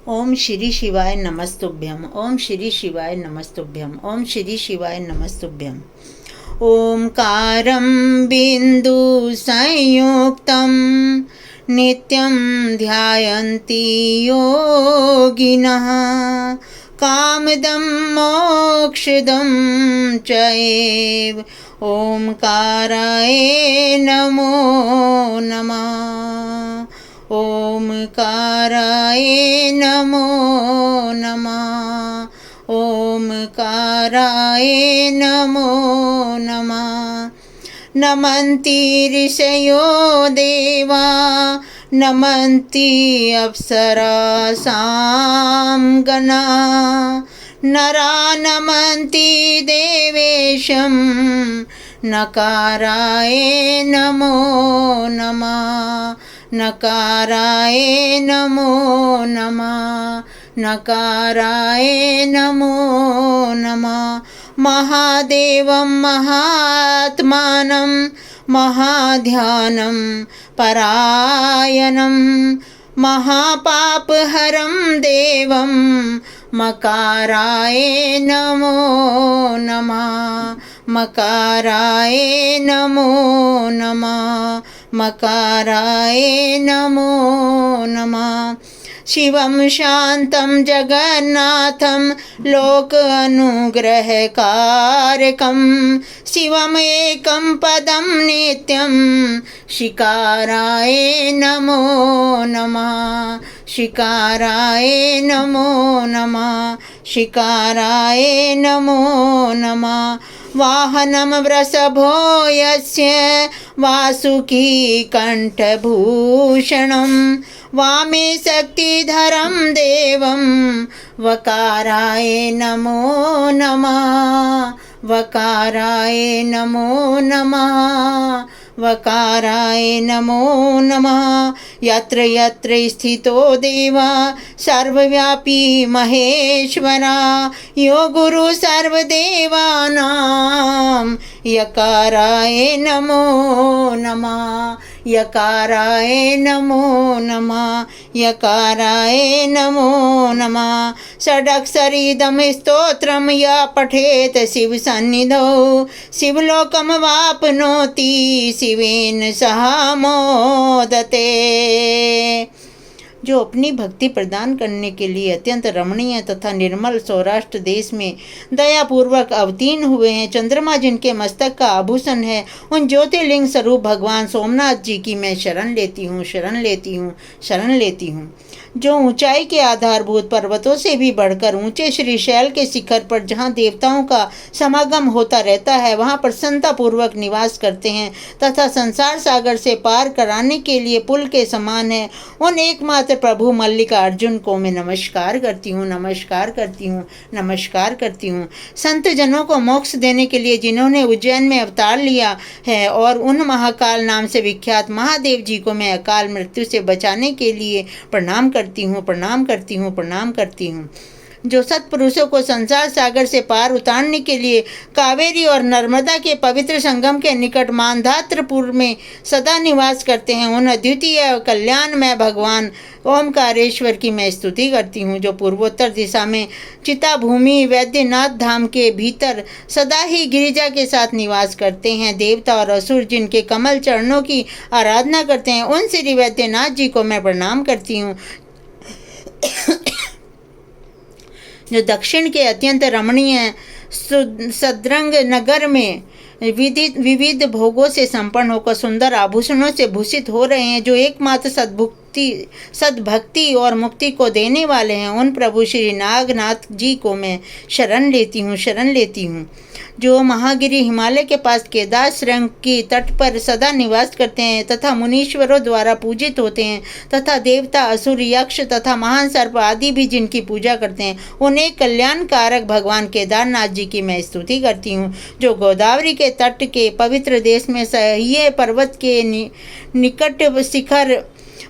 ओम श्री शिवाय नमस्तुभ्यम। ओम श्री शिवाय नमस्तुभ्यम। ओम श्री शिवाय नमस्तुभ्यम। ओंकारं बिंदु संयुक्तं नित्यं ध्यायन्ति योगिनः कामदं मोक्षदं च एव। ओंकाराय नमो नमः। ओंकाराय नमो नमः। ओंकाराय नमो नमः। नमन्ति ऋषयो देवा नमन्ति अप्सरासां गणा नरा नमन्ति देवेशं नकाराय नमो नमः। नकाराय नमो नमः। नकाराय नमो नमः। महादेवं महात्मानं महाध्यानं परायणं महापापहरं देवं मकाराय नमो नमः। मकाराय नमो नमः। मकाराय नमो नमः। शिवं शान्तं जगन्नाथं लोक अनुग्रहकारकं शिवमेकं पदं नित्यं शिकाराय नमो नमः। शिकाराय नमो नमः। शिकाराय नमो नमः। वाहनं वृषभो यस्य वासुकी कंठभूषणं वामे शक्तिधरं देवं वकाराय नमो नमः। वकाराय नमो नमः। वकाराय नमो नमः। यत्र यत्र स्थितो देवा सर्वव्यापी महेश्वरा यो गुरु सर्वदेवानां यकाराय नमो नमः। यकाराय नमो नमः। यकाराय नमो नमः। षडक्षरीदं स्तोत्रं य पठेत शिवसन्निधौ शिवलोकमवाप्नोति शिवेन सह मोदते। जो अपनी भक्ति प्रदान करने के लिए अत्यंत रमणीय तथा निर्मल सौराष्ट्र देश में दयापूर्वक अवतीर्ण हुए हैं, चंद्रमा जिनके मस्तक का आभूषण है, उन ज्योतिर्लिंग स्वरूप भगवान सोमनाथ जी की मैं शरण लेती हूँ, शरण लेती हूँ, शरण लेती हूँ। जो ऊंचाई के आधारभूत पर्वतों से भी बढ़कर ऊंचे श्रीशैल के शिखर पर जहाँ देवताओं का समागम होता रहता है, वहाँ प्रसन्नतापूर्वक निवास करते हैं तथा संसार सागर से पार कराने के लिए पुल के समान है, उन एकमात्र प्रभु मल्लिकार्जुन को मैं नमस्कार करती हूँ, नमस्कार करती हूँ, नमस्कार करती हूँ। संत जनों को मोक्ष देने के लिए जिन्होंने उज्जैन में अवतार लिया है और उन महाकाल नाम से विख्यात महादेव जी को मैं अकाल मृत्यु से बचाने के लिए प्रणाम करती हूँ, प्रणाम करती हूँ, प्रणाम करती हूँ। जो सत्पुरुषों को संसार सागर से पार उतारने के लिए कावेरी और नर्मदा के पवित्र संगम के निकट मानधात्रपुर में सदा निवास करते हैं, उन अद्वितीय कल्याणमय भगवान ओमकारेश्वर की मैं स्तुति करती हूँ, जो पूर्वोत्तर दिशा में चिताभूमि वैद्यनाथ धाम के भीतर सदा ही गिरिजा के साथ निवास करते हैं। देवता और असुर जिनके कमल चरणों की आराधना करते हैं, उन श्री वैद्यनाथ जी को मैं प्रणाम करती हूँ, जो दक्षिण के अत्यंत रमणीय सद्रंग नगर में विविध भोगों से संपन्न होकर सुंदर आभूषणों से भूषित हो रहे हैं, जो एकमात्र सद्भक्ति और मुक्ति को देने वाले हैं, उन प्रभु श्री नागनाथ जी को मैं शरण लेती हूँ, शरण लेती हूँ। जो महागिरी हिमालय के पास केदार श्रृंग की तट पर सदा निवास करते हैं तथा मुनीश्वरों द्वारा पूजित होते हैं तथा देवता असुर यक्ष तथा महान सर्प आदि भी जिनकी पूजा करते हैं, उन्हें कल्याणकारक भगवान केदारनाथ जी की मैं स्तुति करती हूँ, जो गोदावरी के तट के पवित्र देश में सह्य पर्वत के निकट शिखर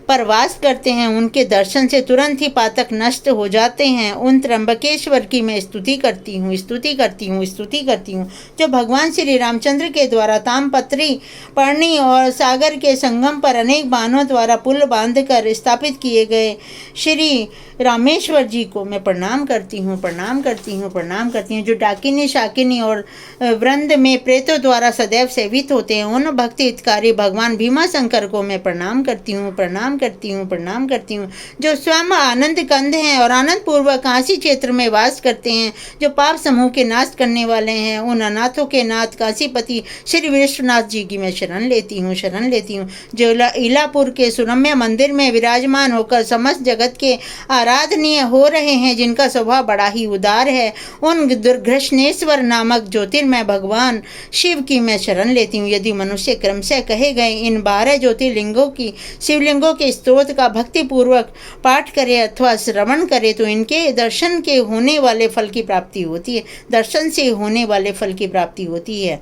पर वास करते हैं उनके दर्शन से तुरंत ही पातक नष्ट हो जाते हैं। उन त्र्यंबकेश्वर की मैं स्तुति करती हूँ, स्तुति करती हूँ, स्तुति करती हूँ, जो भगवान श्री रामचंद्र के द्वारा तामपत्री पर्णी और सागर के संगम पर अनेक बाणों द्वारा पुल बांधकर स्थापित किए गए श्री रामेश्वर जी को मैं प्रणाम करती हूँ, प्रणाम करती हूँ, प्रणाम करती हूँ, जो डाकिनी शाकिनी और वृंद में प्रेतों द्वारा सदैव सेवित होते हैं। उन भक्ति हितकारी भगवान भीमा शंकर को मैं प्रणाम करती हूँ, प्रणाम करती हूँ, प्रणाम करती हूँ, जो स्वयं आनंद कंद हैं और आनंद पूर्वक काशी क्षेत्र में वास करते हैं, जो पाप समूह के नाश करने वाले हैं। उन अनाथों के नाथ काशीपति श्री विश्वनाथ जी की मैं शरण लेती हूँ, शरण लेती हूँ, जो इलापुर के सुरम्य मंदिर में विराजमान होकर समस्त जगत के आराधनीय हो रहे हैं, जिनका स्वभाव बड़ा ही उदार है। उन दुर्घृष्णेश्वर नामक ज्योतिर्मय भगवान शिव की मैं शरण लेती हूँ। यदि मनुष्य क्रमशः कहे गए इन 12 ज्योतिर्लिंगों की शिवलिंगों के स्तोत्र का भक्ति पूर्वक पाठ करे अथवा श्रवण करे तो इनके दर्शन के होने वाले फल की प्राप्ति होती है, दर्शन से होने वाले फल की प्राप्ति होती है।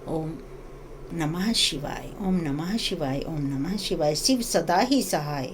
ओम नमः शिवाय, ओम नमः शिवाय, ओम नमः शिवाय। शिव सदा ही सहाय।